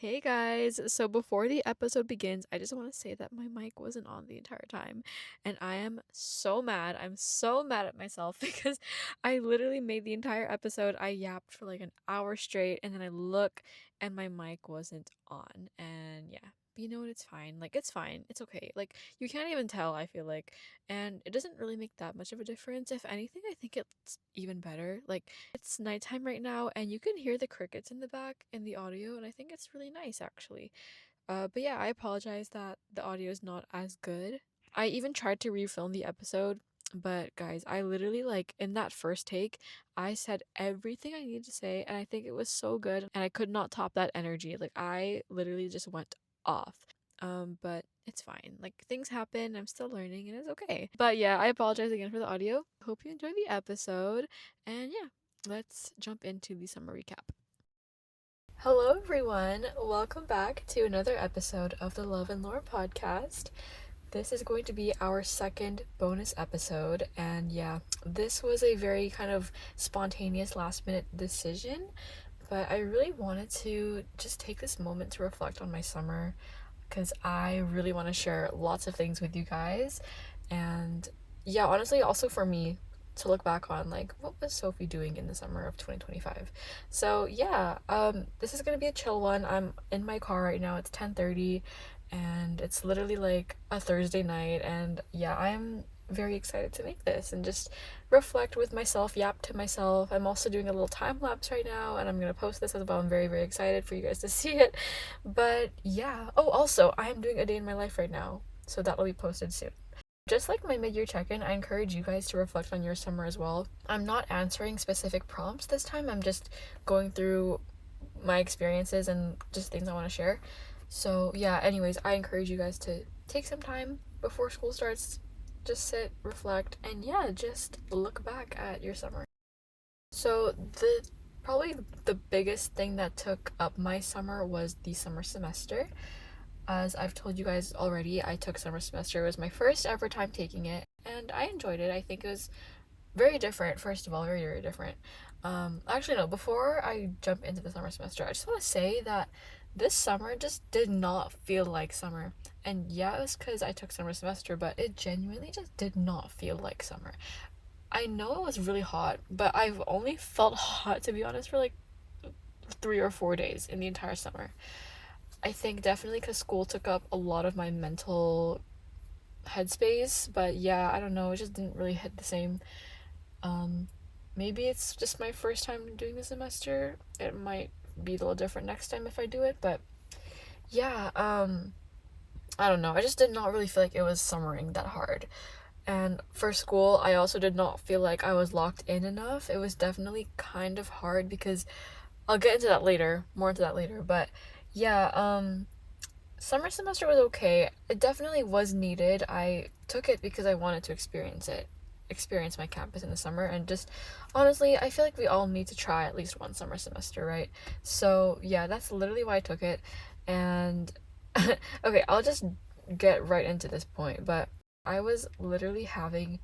Hey guys, so before the episode begins, I just want to say that my mic wasn't on the entire time, and I am so mad. I'm so mad at myself because I literally made the entire episode. I yapped for like an hour straight, and then I look and my mic wasn't on. And yeah, but you know what? It's fine. Like, it's fine. It's okay. Like, you can't even tell, I feel like, and it doesn't really make that much of a difference. If anything, I think it's even better. Like, it's nighttime right now, and you can hear the crickets in the back in the audio, and I think it's really nice actually. But yeah, I apologize that the audio is not as good. I even tried to refilm the episode, but guys, I literally like in that first take, I said everything I needed to say, and I think it was so good, and I could not top that energy. Like I literally just went off. But it's fine. Like things happen. I'm still learning, and it's okay. But yeah, I apologize again for the audio. Hope you enjoy the episode, and yeah, let's jump into the summer recap. Hello, everyone. Welcome back to another episode of the Love and Lore podcast. This is going to be our second bonus episode, and yeah, this was a very kind of spontaneous last minute decision, but I really wanted to just take this moment to reflect on my summer because I really want to share lots of things with you guys. And yeah, honestly, also for me to look back on, like, what was Sophie doing in the summer of 2025? So yeah, this is gonna be a chill one. I'm in my car right now. It's 10:30 and it's literally like a Thursday night, and yeah, I'm very excited to make this and just reflect with myself, yap to myself. I'm also doing a little time lapse right now, and I'm gonna post this as well. I'm very, very excited for you guys to see it. But yeah. Oh, also, I am doing a day in my life right now, so that'll be posted soon. Just like my mid-year check-in, I encourage you guys to reflect on your summer as well. I'm not answering specific prompts this time. I'm just going through my experiences and just things I want to share. So yeah, anyways, I encourage you guys to take some time before school starts. Just sit, reflect, and yeah, just look back at your summer. So the probably the biggest thing that took up my summer was the summer semester. As I've told you guys already, I took summer semester. It was my first ever time taking it, and I enjoyed it. I think it was very different, first of all, very, very different. Actually, no, before I jump into the summer semester, I just want to say that this summer just did not feel like summer. And yeah, it was because I took summer semester, but it genuinely just did not feel like summer. I know it was really hot, but I've only felt hot, to be honest, for like 3 or 4 days in the entire summer. I think definitely because school took up a lot of my mental headspace, but yeah, I don't know, it just didn't really hit the same. Um, Maybe it's just my first time doing the semester. It might be a little different next time if I do it, but yeah, I don't know. I just did not really feel like it was summering that hard. And for school, I also did not feel like I was locked in enough. It was definitely kind of hard because I'll get into that later, more into that later, but yeah, summer semester was okay. It definitely was needed. I took it because I wanted to experience my campus in the summer, and just honestly, I feel like we all need to try at least one summer semester, right? So, yeah, that's literally why I took it. And okay, I'll just get right into this point, but I was literally having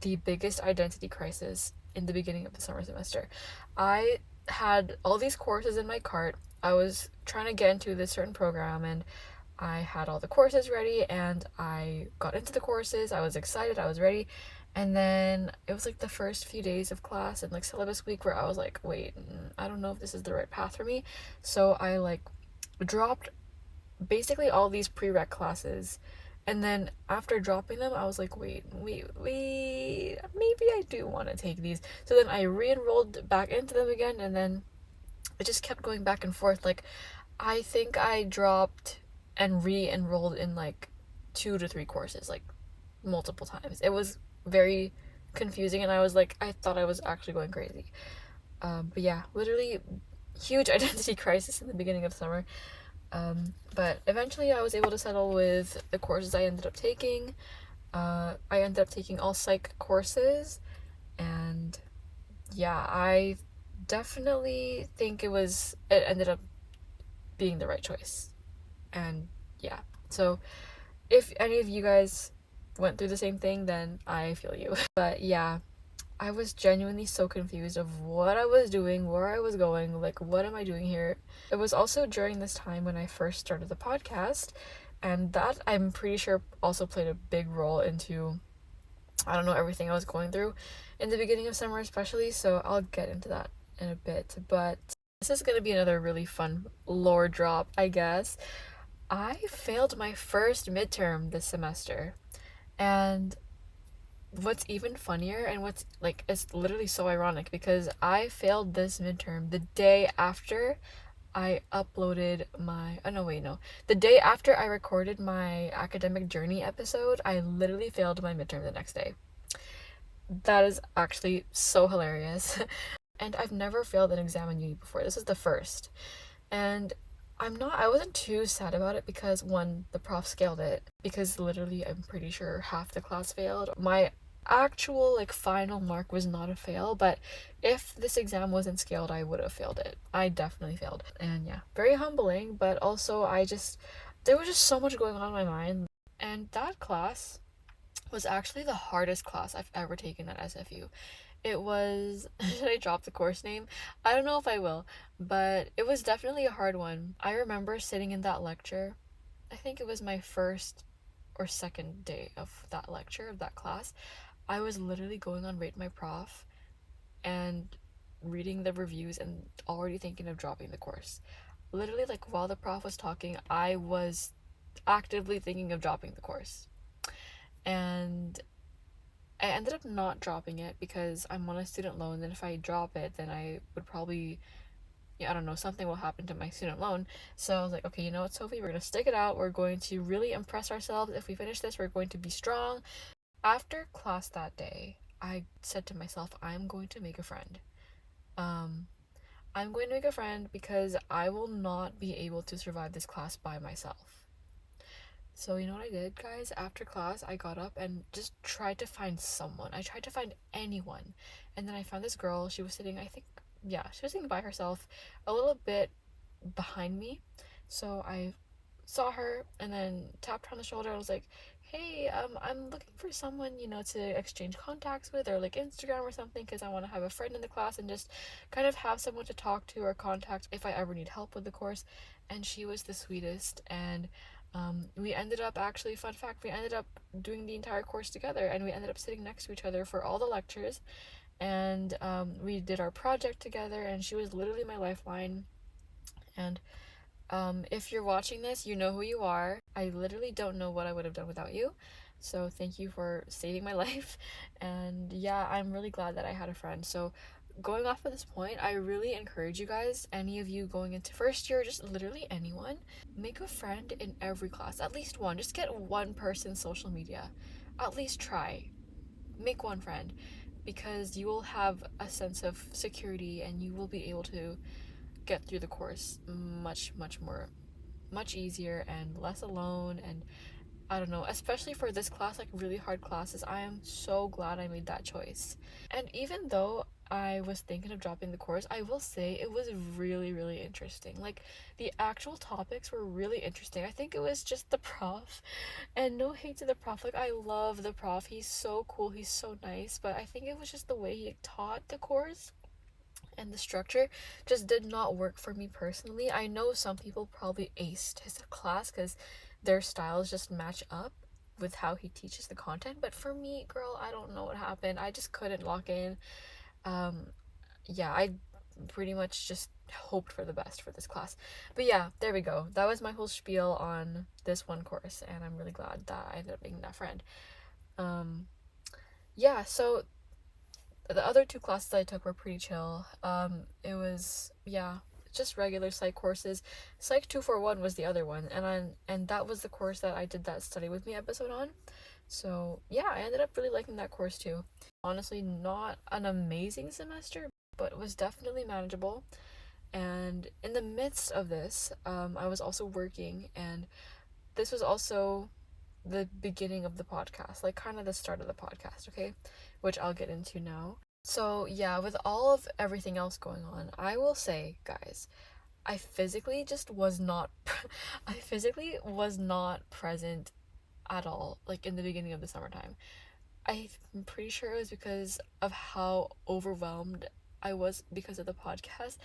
the biggest identity crisis in the beginning of the summer semester. I had all these courses in my cart. I was trying to get into this certain program, and I had all the courses ready, and I got into the courses. I was excited, I was ready. And then it was like the first few days of class and like syllabus week where I was like, wait, I don't know if this is the right path for me. So I like dropped basically all these prereq classes. And then after dropping them, I was like, wait, maybe I do want to take these. So then I re enrolled back into them again, and then it just kept going back and forth. Like, I think I dropped and re-enrolled in like 2 to 3 courses, like multiple times. It was very confusing, and I was like, I thought I was actually going crazy. But yeah, literally huge identity crisis in the beginning of summer. But eventually I was able to settle with the courses I ended up taking. I ended up taking all psych courses, and yeah, I definitely think it ended up being the right choice. And yeah, so if any of you guys went through the same thing, then I feel you. But yeah, I was genuinely so confused of what I was doing, where I was going, like, what am I doing here? It was also during this time when I first started the podcast, and that I'm pretty sure also played a big role into, I don't know, everything I was going through in the beginning of summer, especially. So I'll get into that in a bit. But this is going to be another really fun lore drop, I guess. I failed my first midterm this semester. And what's even funnier and what's like, it's literally so ironic because I failed this midterm the day after I uploaded my, oh no, wait, no. The day after I recorded my academic journey episode, I literally failed my midterm the next day. That is actually so hilarious. And I've never failed an exam in uni before. This is the first. And I wasn't too sad about it because one, the prof scaled it because literally I'm pretty sure half the class failed. My actual like final mark was not a fail, but if this exam wasn't scaled, I would have failed it. I definitely failed. And yeah, very humbling, but also there was just so much going on in my mind. And that class was actually the hardest class I've ever taken at SFU. It was, should I drop the course name? I don't know if I will, but it was definitely a hard one. I remember sitting in that lecture. I think it was my first or second day of that lecture, of that class. I was literally going on Rate My Prof and reading the reviews and already thinking of dropping the course. Literally, like while the prof was talking, I was actively thinking of dropping the course. And I ended up not dropping it because I'm on a student loan, and if I drop it, then I would probably, yeah, I don't know, something will happen to my student loan. So I was like, okay, you know what, Sophie, we're gonna stick it out. We're going to really impress ourselves. If we finish this, we're going to be strong. After class that day, I said to myself, I'm going to make a friend. Um, I'm going to make a friend because I will not be able to survive this class by myself. So, you know what I did, guys? After class, I got up and just tried to find someone. I tried to find anyone. And then I found this girl. She was sitting, I think, yeah, she was sitting by herself a little bit behind me. So I saw her and then tapped her on the shoulder. I was like, hey, I'm looking for someone, to exchange contacts with or like Instagram or something because I want to have a friend in the class and just kind of have someone to talk to or contact if I ever need help with the course. And she was the sweetest. And we ended up actually, fun fact, we ended up doing the entire course together and we ended up sitting next to each other for all the lectures. And we did our project together and she was literally my lifeline. And if you're watching this, you know who you are. I literally don't know what I would have done without you. So thank you for saving my life. And yeah, I'm really glad that I had a friend. So going off of this point, I really encourage you guys, any of you going into first year, just literally anyone, make a friend in every class. At least one. Just get one person's social media. At least try. Make one friend because you will have a sense of security and you will be able to get through the course much easier and less alone. And I don't know, especially for this class, like really hard classes, I am so glad I made that choice. And even though I was thinking of dropping the course, I will say it was really, really interesting. Like, the actual topics were really interesting. I think it was just the prof, and no hate to the prof. Like, I love the prof. He's so cool, he's so nice, but I think it was just the way he taught the course and the structure just did not work for me personally. I know some people probably aced his class because their styles just match up with how he teaches the content, but for me, girl, I don't know what happened. I just couldn't lock in. um yeah, I pretty much just hoped for the best for this class. But yeah, there we go. That was my whole spiel on this one course, and I'm really glad that I ended up making that friend. Yeah, so the other two classes I took were pretty chill. It was, yeah, just regular psych courses. Psych 241 was the other one, and that was the course that I did that study with me episode on. So yeah, I ended up really liking that course too. Honestly, not an amazing semester, but it was definitely manageable. And in the midst of this, I was also working, and this was also the beginning of the podcast, like kind of the start of the podcast, okay? Which I'll get into now. So, yeah, with all of everything else going on, I will say, guys, I physically just was not I physically was not present at all, like in the beginning of the summertime. I'm pretty sure it was because of how overwhelmed I was because of the podcast.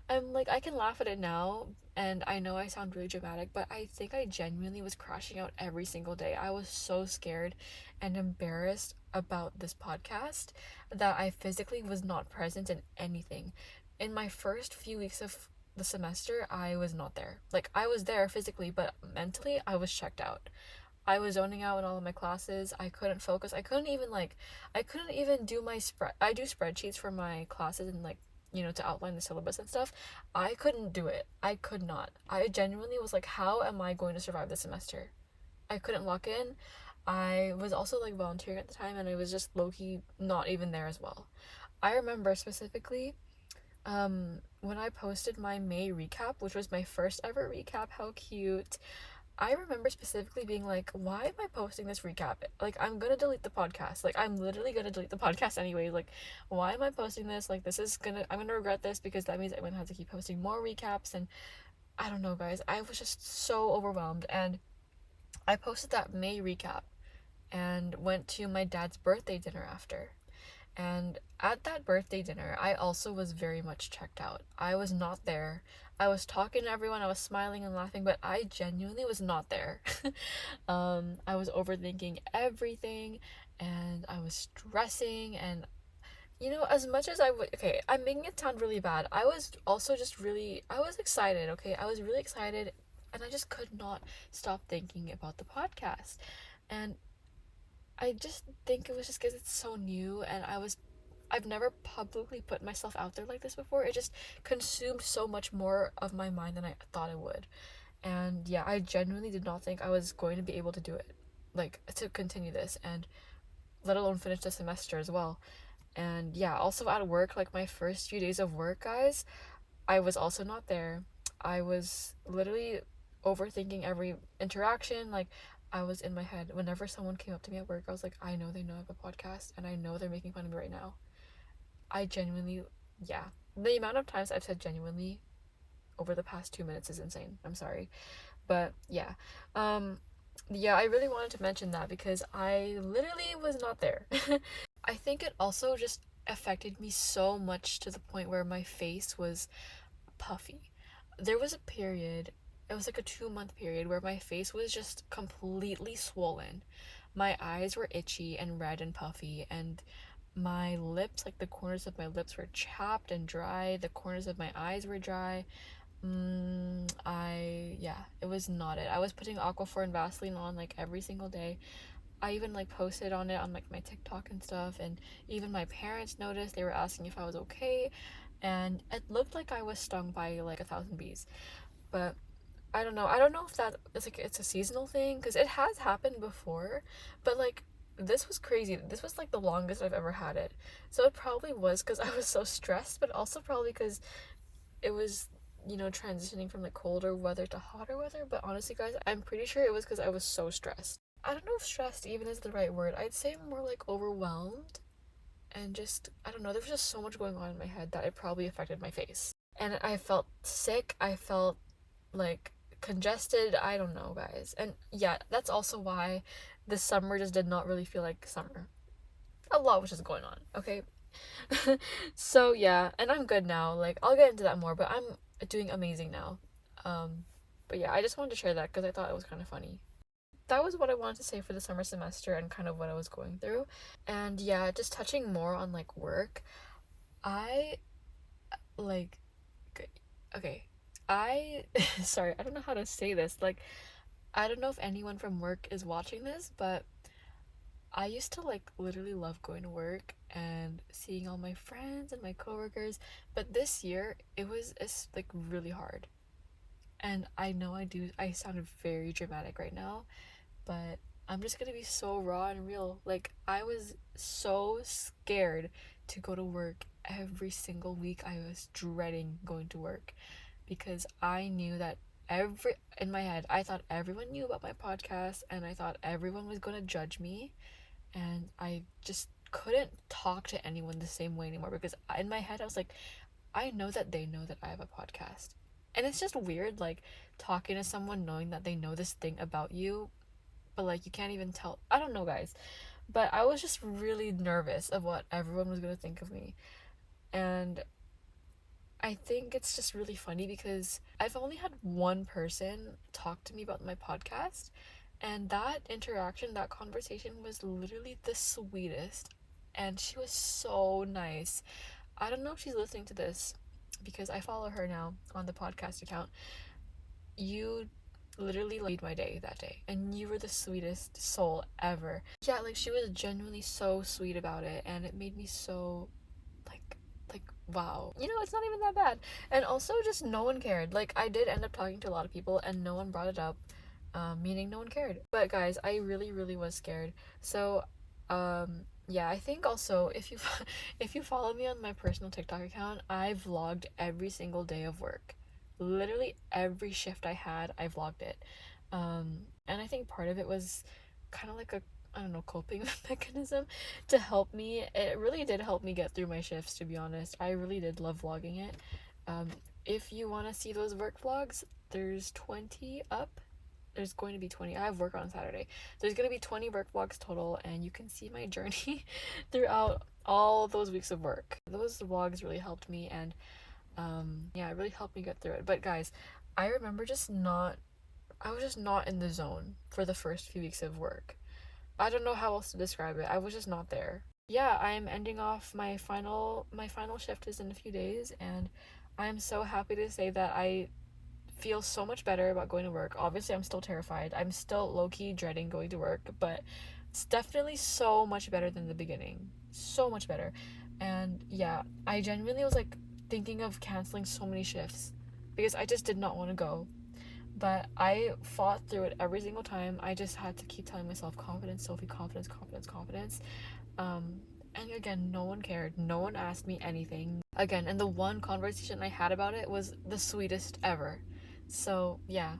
I'm like, I can laugh at it now, and I know I sound really dramatic, but I think I genuinely was crashing out every single day. I was so scared and embarrassed about this podcast that I physically was not present in anything. In my first few weeks of the semester, I was not there. Like, I was there physically, but mentally, I was checked out. I was zoning out in all of my classes. I couldn't focus. I couldn't even do my spread. I do spreadsheets for my classes and like, to outline the syllabus and stuff. I couldn't do it. I could not. I genuinely was like, how am I going to survive this semester? I couldn't lock in. I was also like volunteering at the time and I was just low key not even there as well. I remember specifically when I posted my May recap, which was my first ever recap. How cute. I remember specifically being like, why am I posting this recap? Like, I'm gonna delete the podcast. Like, I'm literally gonna delete the podcast anyway. Like, why am I posting this? Like, I'm gonna regret this because that means I'm gonna have to keep posting more recaps. And I don't know, guys. I was just so overwhelmed. And I posted that May recap and went to my dad's birthday dinner after. And at that birthday dinner, I also was very much checked out. I was not there. I was talking to everyone, I was smiling and laughing, but I genuinely was not there. I was overthinking everything and I was stressing. And as much as okay, I'm making it sound really bad. I was also just really, I was excited, okay? I was really excited and I just could not stop thinking about the podcast. And I just think it was just because it's so new and I've never publicly put myself out there like this before. It just consumed so much more of my mind than I thought it would. And yeah, I genuinely did not think I was going to be able to do it. Like, to continue this and let alone finish the semester as well. And yeah, also at work, like my first few days of work, guys, I was also not there. I was literally overthinking every interaction. Like, I was in my head. Whenever someone came up to me at work, I was like, I know they know I have a podcast and I know they're making fun of me right now. I genuinely, yeah. The amount of times I've said genuinely over the past 2 minutes is insane. I'm sorry. But yeah. Yeah, I really wanted to mention that because I literally was not there. I think it also just affected me so much to the point where my face was puffy. There was a period, it was like a 2 month period where my face was just completely swollen. My eyes were itchy and red and puffy, and my lips, like the corners of my lips, were chapped and dry. The corners of my eyes were dry. Yeah, it was not it. I was putting Aquaphor and Vaseline on like every single day. I even like posted on it on like my TikTok and stuff, and even my parents noticed. They were asking if I was okay, and it looked like I was stung by like 1,000 bees. But I don't know. I don't know if that is like it's a seasonal thing because it has happened before, but like this was crazy. This was like the longest I've ever had it. So it probably was because I was so stressed, but also probably because it was transitioning from like colder weather to hotter weather. But honestly, guys, I'm pretty sure it was because I was so stressed. I don't know if stressed even is the right word. I'd say more like overwhelmed and just, I don't know, there was just so much going on in my head that it probably affected my face. And I felt sick. I felt like congested. I don't know, guys. And yeah, that's also why this summer just did not really feel like summer. A lot was just going on, okay? So yeah, and I'm good now. Like, I'll get into that more, but I'm doing amazing now. But yeah, I just wanted to share that because I thought it was kind of funny. That was what I wanted to say for the summer semester and kind of what I was going through. And yeah, just touching more on like work, I like, okay, I, sorry, I don't know how to say this. Like, I don't know if anyone from work is watching this, but I used to like literally love going to work and seeing all my friends and my coworkers, but this year it's like really hard. And I know I sounded very dramatic right now, but I'm just gonna be so raw and real. Like, I was so scared to go to work every single week. I was dreading going to work because I knew that in my head, I thought everyone knew about my podcast and I thought everyone was gonna judge me, and I just couldn't talk to anyone the same way anymore because in my head I was like, I know that they know that I have a podcast. And it's just weird, like, talking to someone knowing that they know this thing about you, but like you can't even tell. I don't know, guys, But I was just really nervous of what everyone was going to think of me. And I think it's just really funny because I've only had one person talk to me about my podcast, and that interaction, that conversation was literally the sweetest. And she was so nice. I don't know if she's listening to this because I follow her now on the podcast account. You literally made my day that day, and you were the sweetest soul ever. Yeah, like she was genuinely so sweet about it, and it made me so like wow, it's not even that bad. And also just no one cared. Like I did end up talking to a lot of people and no one brought it up, meaning no one cared. But guys, I really was scared. So yeah, I think also if you if you follow me on my personal TikTok account, I vlogged every single day of work. Literally every shift I had, I vlogged it. And I think part of it was kind of like a, I don't know, coping mechanism to help me. It really did help me get through my shifts, to be honest. I really did love vlogging it. Um, if you want to see those work vlogs, there's 20 up. There's going to be 20. I have work on Saturday. There's going to be 20 work vlogs total, and you can see my journey throughout all those weeks of work. Those vlogs really helped me, and yeah, it really helped me get through it. But guys, I remember I was just not in the zone for the first few weeks of work. I don't know how else to describe it. I was just not there. Yeah, I'm ending off my final shift is in a few days, and I'm so happy to say that I feel so much better about going to work. Obviously, I'm still terrified. I'm still low-key dreading going to work, but it's definitely so much better than the beginning. So much better. And yeah, I genuinely was like thinking of canceling so many shifts because I just did not want to go. But I fought through it every single time. I just had to keep telling myself confidence, Sophie, confidence, confidence, confidence. Um, and again, no one cared. No one asked me anything. Again, and the one conversation I had about it was the sweetest ever. So, yeah,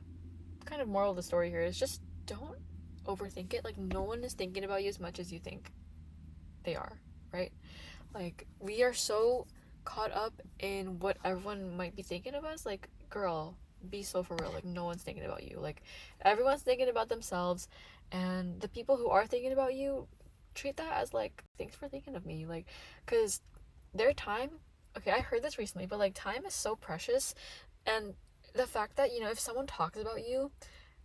kind of moral of the story here is just don't overthink it. Like, no one is thinking about you as much as you think they are, right? Like, we are so caught up in what everyone might be thinking of us. Like, girl, be so for real. Like, no one's thinking about you. Like, everyone's thinking about themselves. And the people who are thinking about you, treat that as, like, thanks for thinking of me. Like, because their time, okay, I heard this recently, but, like, time is so precious. And the fact that, if someone talks about you,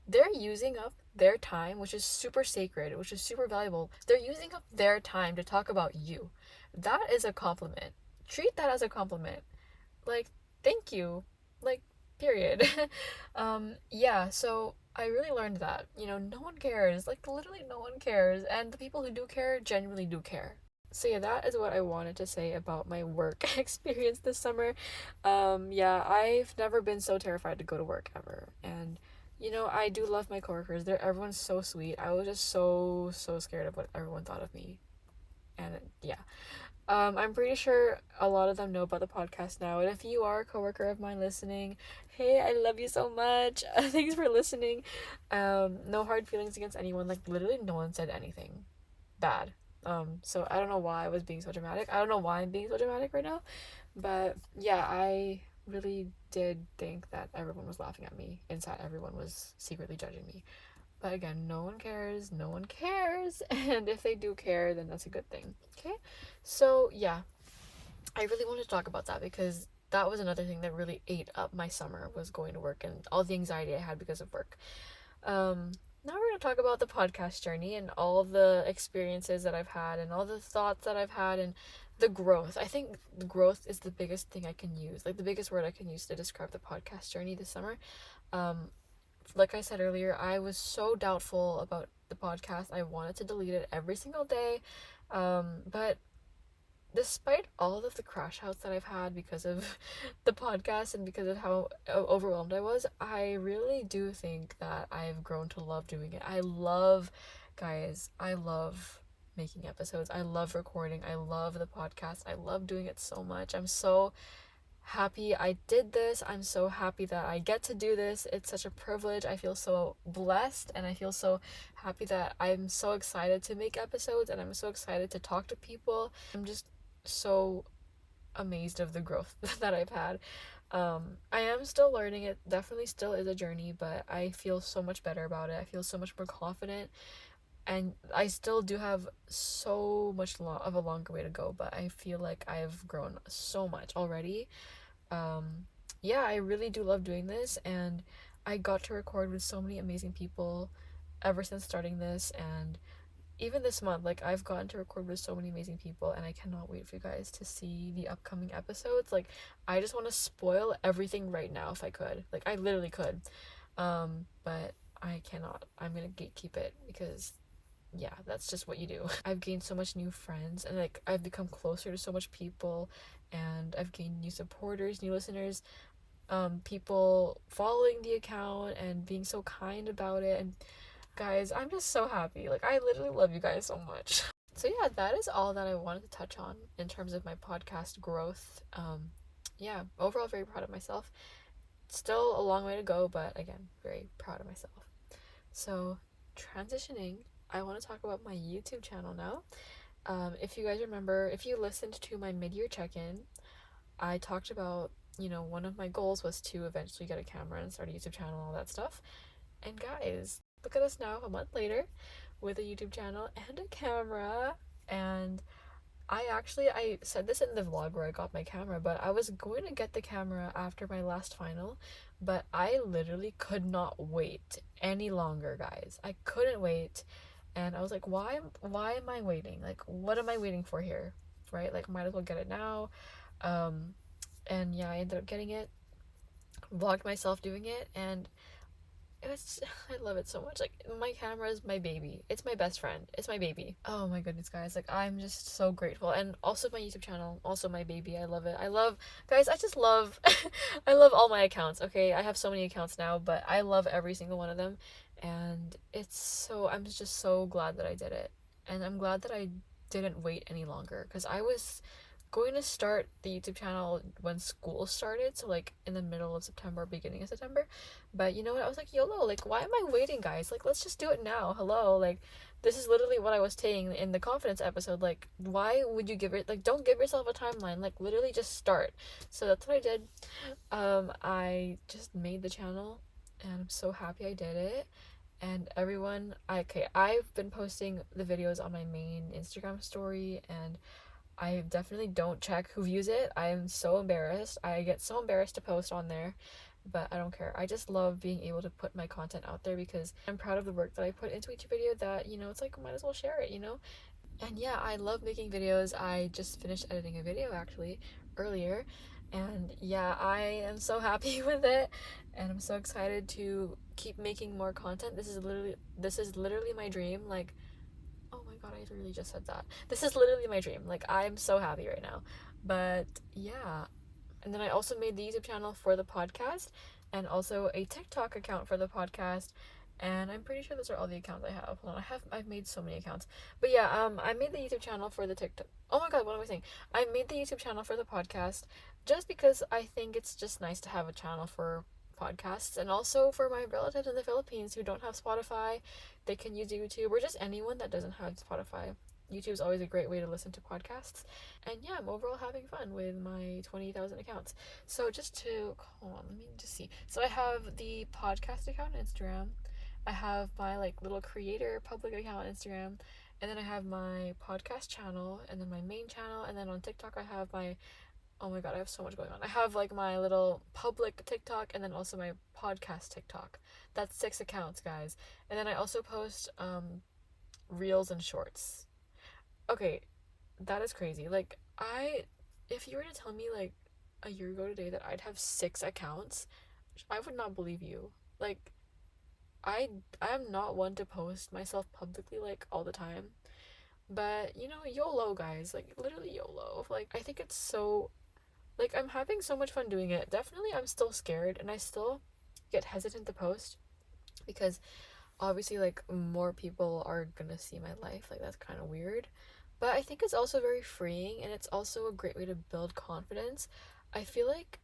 they're using up their time, which is super sacred, which is super valuable. They're using up their time to talk about you. That is a compliment. Treat that as a compliment. Like, thank you. Like, period. Yeah, so I really learned that, no one cares. Like, literally no one cares. And the people who do care genuinely do care. So yeah, that is what I wanted to say about my work experience this summer. Yeah, I've never been so terrified to go to work ever. And I do love my coworkers. Everyone's so sweet. I was just so scared of what everyone thought of me. And yeah. I'm pretty sure a lot of them know about the podcast now. And if you are a coworker of mine listening, hey, I love you so much. Thanks for listening. No hard feelings against anyone. Like literally no one said anything bad. So I don't know why I was being so dramatic. I don't know why I'm being so dramatic right now. But yeah, I really did think that everyone was laughing at me. Inside, everyone was secretly judging me. But again, no one cares. No one cares. And if they do care, then that's a good thing. Okay? So yeah, I really wanted to talk about that because that was another thing that really ate up my summer was going to work and all the anxiety I had because of work. Now we're going to talk about the podcast journey and all the experiences that I've had and all the thoughts that I've had and the growth. I think the growth is the biggest thing I can use, like the biggest word I can use to describe the podcast journey this summer. Like I said earlier, I was so doubtful about the podcast. I wanted to delete it every single day. But despite all of the crash outs that I've had because of the podcast and because of how overwhelmed I was, I really do think that I've grown to love doing it. Guys, I love making episodes. I love recording. I love the podcast. I love doing it so much. I'm so happy I did this. I'm so happy that I get to do this. It's such a privilege. I feel so blessed and I feel so happy that I'm so excited to make episodes and I'm so excited to talk to people. I'm just so amazed of the growth that I've had. I am still learning. It definitely still is a journey, but I feel so much better about it. I feel so much more confident and I still do have so much of a longer way to go, but I feel like I've grown so much already. Yeah, I really do love doing this, and I got to record with so many amazing people ever since starting this, and even this month, like, I've gotten to record with so many amazing people, and I cannot wait for you guys to see the upcoming episodes. Like, I just want to spoil everything right now if I could. Like, I literally could. But I cannot. I'm gonna gatekeep it because yeah, that's just what you do. I've gained so much new friends, and like I've become closer to so much people, and I've gained new supporters, new listeners, people following the account and being so kind about it. And guys, I'm just so happy. Like, I literally love you guys so much. So yeah, that is all that I wanted to touch on in terms of my podcast growth. Yeah, overall very proud of myself. Still a long way to go, but again, very proud of myself. So, transitioning, I want to talk about my YouTube channel now. If you guys remember, if you listened to my mid-year check-in, I talked about, one of my goals was to eventually get a camera and start a YouTube channel and all that stuff. And guys, look at us now, a month later, with a YouTube channel and a camera. And I said this in the vlog where I got my camera, but I was going to get the camera after my last final, but I literally could not wait any longer, guys. I couldn't wait, and I was like, why am I waiting? Like, what am I waiting for here? Right? Like, might as well get it now. And yeah, I ended up getting it, vlogged myself doing it, and it's I love it so much. Like, my camera is my baby. It's my best friend. It's my baby. Oh my goodness, guys. Like, I'm just so grateful. And also my YouTube channel, also my baby. I love it. I love, guys, I just love I love all my accounts. Okay, I have so many accounts now, but I love every single one of them. And I'm just so glad that I did it. And I'm glad that I didn't wait any longer, because I was going to start the YouTube channel when school started, so like in the middle of September, beginning of September. But you know what? I was like, YOLO, like, why am I waiting, guys? Like, let's just do it now. Hello, like, this is literally what I was saying in the confidence episode. Like, why would you don't give yourself a timeline. Like, literally just start. So that's what I did. I just made the channel, and I'm so happy I did it. And I've been posting the videos on my main Instagram story, and I definitely don't check who views it. I am so embarrassed. I get so embarrassed to post on there, but I don't care. I just love being able to put my content out there because I'm proud of the work that I put into each video that, it's like, might as well share it. And yeah, I love making videos. I just finished editing a video actually earlier, and yeah, I am so happy with it, and I'm so excited to keep making more content. This is literally my dream. Like, oh my god, I literally just said that. This is literally my dream. Like, I'm so happy right now. But yeah. And then I also made the YouTube channel for the podcast, and also a TikTok account for the podcast. And I'm pretty sure those are all the accounts I have. Hold on, I've made so many accounts. But yeah, I made the YouTube channel for the TikTok. Oh my god, what am I saying? I made the YouTube channel for the podcast just because I think it's just nice to have a channel for podcasts, and also for my relatives in the Philippines who don't have Spotify, they can use YouTube, or just anyone that doesn't have Spotify. YouTube is always a great way to listen to podcasts. And yeah, I'm overall having fun with my 20,000 accounts. So just to, hold on, let me just see. So I have the podcast account on Instagram. I have my like little creator public account on Instagram. And then I have my podcast channel, and then my main channel. And then on TikTok, I have my, oh my god, I have so much going on. I have like my little public TikTok, and then also my podcast TikTok. That's 6 accounts, guys. And then I also post reels and shorts. Okay, that is crazy. Like, if you were to tell me like a year ago today that I'd have 6 accounts, I would not believe you. Like, I am not one to post myself publicly like all the time. But, YOLO, guys. Like, literally YOLO. Like, I think it's so, like, I'm having so much fun doing it. Definitely I'm still scared, and I still get hesitant to post because obviously, like, more people are gonna see my life. Like, that's kind of weird. But I think it's also very freeing, and it's also a great way to build confidence. I feel like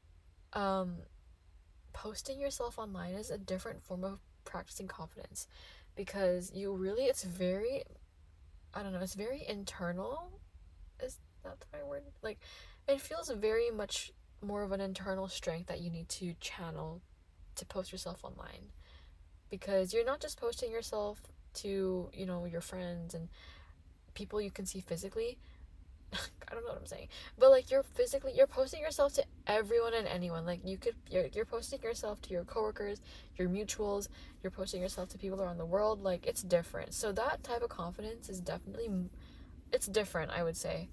posting yourself online is a different form of practicing confidence, because it's very, I don't know, it's very internal. Is that the right word? Like, it feels very much more of an internal strength that you need to channel to post yourself online, because you're not just posting yourself to, you know, your friends and people you can see physically. I don't know what I'm saying, but like you're posting yourself to everyone and anyone. Like you're posting yourself to your coworkers, your mutuals, you're posting yourself to people around the world. Like it's different. So that type of confidence is definitely, it's different, I would say.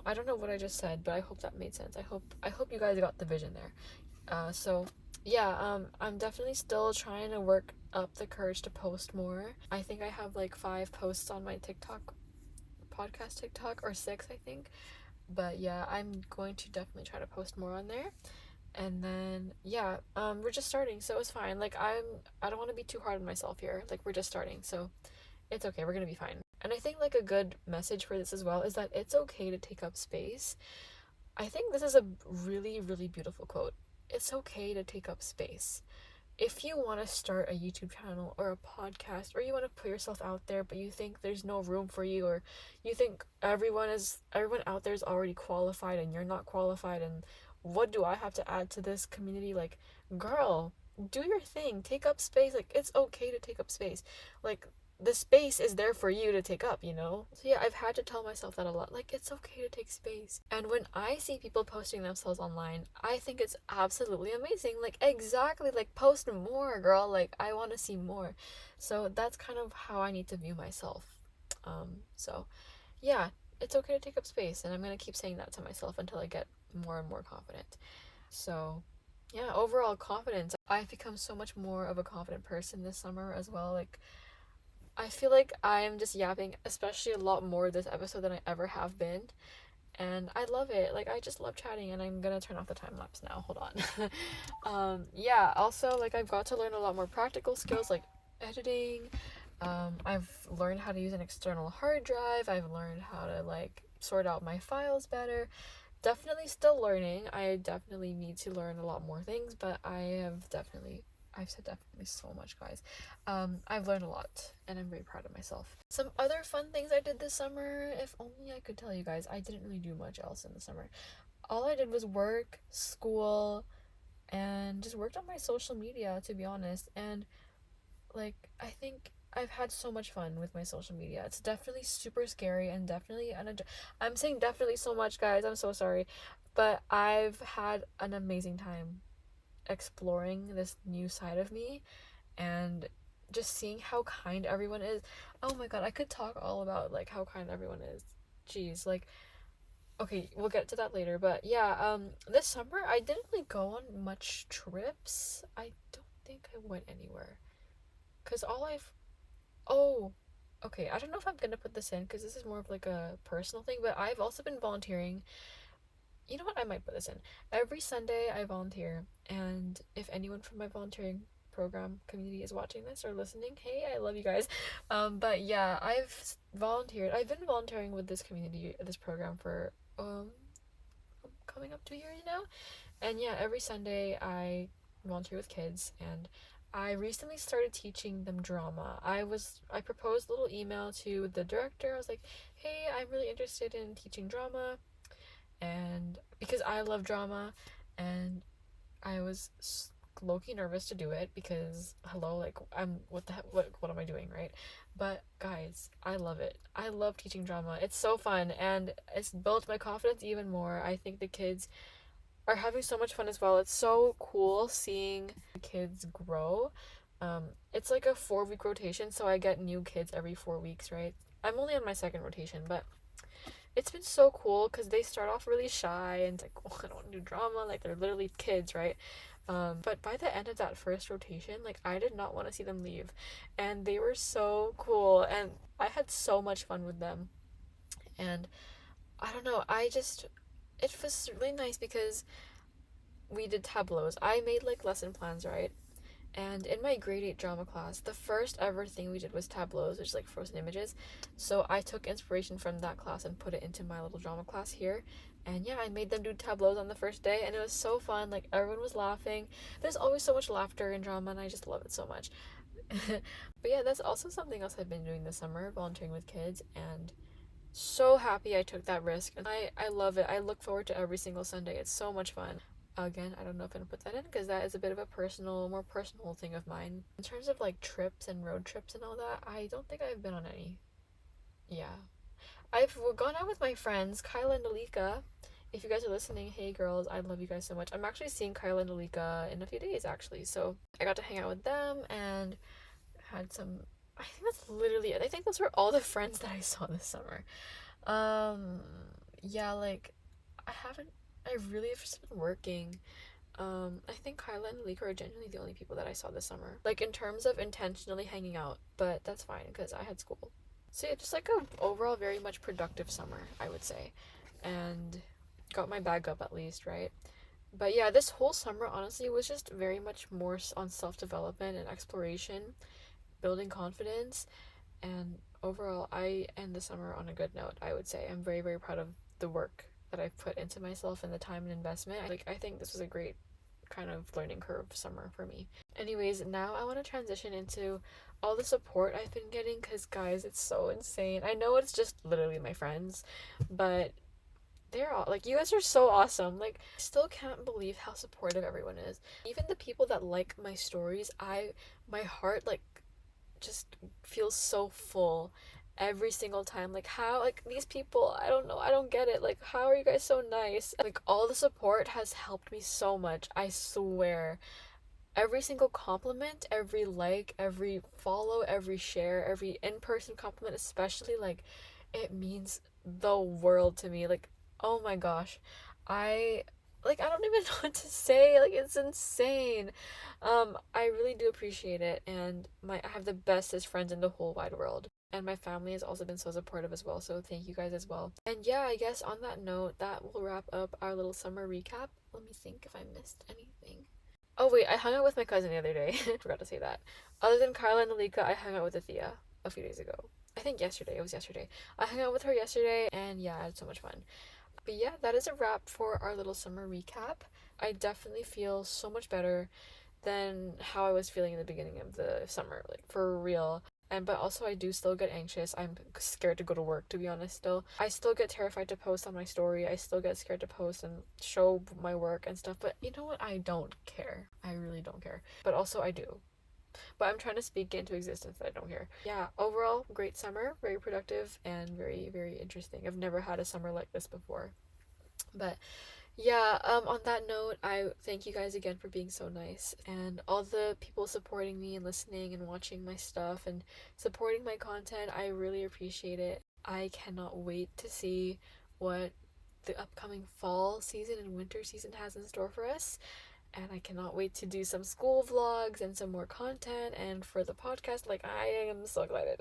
I don't know what I just said, but I hope that made sense. I hope you guys got the vision there. So yeah, I'm definitely still trying to work up the courage to post more. I think I have like 5 posts on my podcast TikTok, or 6, I think. But yeah, I'm going to definitely try to post more on there. And then yeah, we're just starting, so it's fine. Like I don't want to be too hard on myself here. Like we're just starting, so it's okay. We're gonna be fine. And I think like a good message for this as well is that it's okay to take up space. I think this is a really, really beautiful quote. It's okay to take up space. If you want to start a YouTube channel or a podcast, or you want to put yourself out there but you think there's no room for you, or you think everyone out there is already qualified and you're not qualified, and what do I have to add to this community? Like, girl, do your thing. Take up space. Like, it's okay to take up space. Like, the space is there for you to take up, you know? So yeah, I've had to tell myself that a lot. Like, it's okay to take space. And when I see people posting themselves online, I think it's absolutely amazing. Like, exactly, like, post more, girl. Like, I want to see more. So that's kind of how I need to view myself. So yeah, it's okay to take up space, and I'm gonna keep saying that to myself until I get more and more confident. So yeah, overall confidence. I've become so much more of a confident person this summer as well. Like, I feel like I am just yapping, especially a lot more this episode than I ever have been. And I love it. Like, I just love chatting, and I'm gonna turn off the time lapse now. Hold on. Yeah, also, like, I've got to learn a lot more practical skills like editing. I've learned how to use an external hard drive. I've learned how to, like, sort out my files better. Definitely still learning. I definitely need to learn a lot more things, but I've said definitely so much, guys. I've learned a lot, and I'm very proud of myself. Some other fun things I did this summer, if only I could tell you guys, I didn't really do much else in the summer. All I did was work, school, and just worked on my social media, to be honest. And like, I think I've had so much fun with my social media. It's definitely super scary and definitely I'm saying definitely so much, guys. I'm so sorry. But I've had an amazing time exploring this new side of me, and just seeing how kind everyone is. Oh my god, I could talk all about like how kind everyone is. Jeez, like, okay, we'll get to that later. But yeah, this summer I didn't really go on much trips. I don't think I went anywhere. Cause all I've Oh, okay. I don't know if I'm gonna put this in because this is more of like a personal thing, but I've also been volunteering. You know what? I might put this in. Every Sunday I volunteer, and if anyone from my volunteering program community is watching this or listening, hey, I love you guys. But yeah, I've volunteered. I've been volunteering with this community, this program for coming up 2 years now. And yeah, every Sunday I volunteer with kids, and I recently started teaching them drama. I proposed a little email to the director. I was like, "Hey, I'm really interested in teaching drama." And because I love drama, and I was low-key nervous to do it because hello, like, I'm what the heck, what am I doing, right? But guys, I love it. I love teaching drama. It's so fun, and it's built my confidence even more. I think the kids are having so much fun as well. It's so cool seeing kids grow. It's like a 4-week rotation, so I get new kids every 4 weeks, right? I'm only on my second rotation, but it's been so cool because they start off really shy and it's like, oh, I don't want to do drama. Like, they're literally kids, right? But by the end of that first rotation, like, I did not want to see them leave, and they were so cool, and I had so much fun with them. And I don't know, it was really nice because we did tableaus. I made like lesson plans, right? And in my grade 8 drama class, the first ever thing we did was tableaus, which is like frozen images. So I took inspiration from that class and put it into my little drama class here. And yeah, I made them do tableaus on the first day, and it was so fun. Like, everyone was laughing. There's always so much laughter in drama, and I just love it so much. But yeah, that's also something else I've been doing this summer, volunteering with kids, and so happy I took that risk. And I love it. I look forward to every single Sunday. It's so much fun. Again, I don't know if I'm gonna put that in because that is a bit of a more personal thing of mine. In terms of like trips and road trips and all that, I don't think I've been on any. Yeah. I've gone out with my friends, Kyla and Alika. If you guys are listening, hey girls, I love you guys so much. I'm actually seeing Kyla and Alika in a few days actually. So I got to hang out with them and had some. I think that's literally it. I think those were all the friends that I saw this summer. Um, yeah, like I haven't. I really have just been working. I think Kyla and Alika are genuinely the only people that I saw this summer. Like in terms of intentionally hanging out, but that's fine because I had school. So yeah, just like a overall very much productive summer, I would say, and got my bag up at least, right? But yeah, this whole summer honestly was just very much more on self development and exploration, building confidence, and overall, I end the summer on a good note, I would say. I'm very, very proud of the work that I've put into myself and the time and investment. I think this was a great kind of learning curve summer for me. Anyways, now I want to transition into all the support I've been getting because, guys, it's so insane. I know it's just literally my friends, but they're all like, you guys are so awesome. Like, I still can't believe how supportive everyone is. Even the people that like my stories, my heart, like, just feels so full every single time. Like, how, like, these people, I don't know, I don't get it. Like, how are you guys so nice? Like, all the support has helped me so much, I swear. Every single compliment, every like, every follow, every share, every in-person compliment especially, like, it means the world to me. Like, oh my gosh, I I don't even know what to say. Like, it's insane. I really do appreciate it, and I have the bestest friends in the whole wide world, and my family has also been so supportive as well, so thank you guys as well. And yeah, I guess on that note, that will wrap up our little summer recap. Let me think if I missed anything. Oh wait, I hung out with my cousin the other day. Forgot to say that. Other than Carla and Alika, I hung out with Athea a few days ago. I think yesterday. It was yesterday. I hung out with her yesterday, and yeah, I had so much fun. But yeah, that is a wrap for our little summer recap. I definitely feel so much better than how I was feeling in the beginning of the summer, like for real. And but also I do still get anxious. I'm scared to go to work, to be honest. Still, I still get terrified to post on my story. I still get scared to post and show my work and stuff. But you know what? I don't care. I really don't care. But also I do. But I'm trying to speak into existence that I don't care. Yeah, overall, great summer, very productive and very, very interesting. I've never had a summer like this before. But yeah, on that note, I thank you guys again for being so nice and all the people supporting me and listening and watching my stuff and supporting my content. I really appreciate it. I cannot wait to see what the upcoming fall season and winter season has in store for us, and I cannot wait to do some school vlogs and some more content and for the podcast. Like, I am so excited.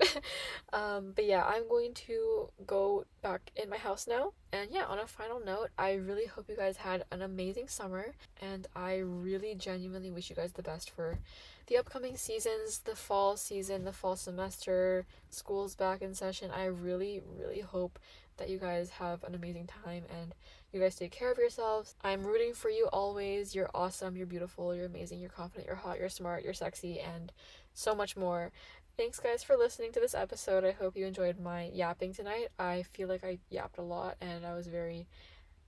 But yeah, I'm going to go back in my house now. And yeah, on a final note, I really hope you guys had an amazing summer, and I really genuinely wish you guys the best for the upcoming seasons, the fall season, the fall semester, school's back in session. I really, really hope that you guys have an amazing time and you guys take care of yourselves. I'm rooting for you always. You're awesome, you're beautiful, you're amazing, you're confident, you're hot, you're smart, you're sexy, and so much more. Thanks, guys, for listening to this episode. I hope you enjoyed my yapping tonight. I feel like I yapped a lot, and I was very.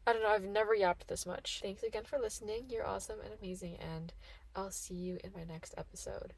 I don't know, I've never yapped this much. Thanks again for listening. You're awesome and amazing, and I'll see you in my next episode.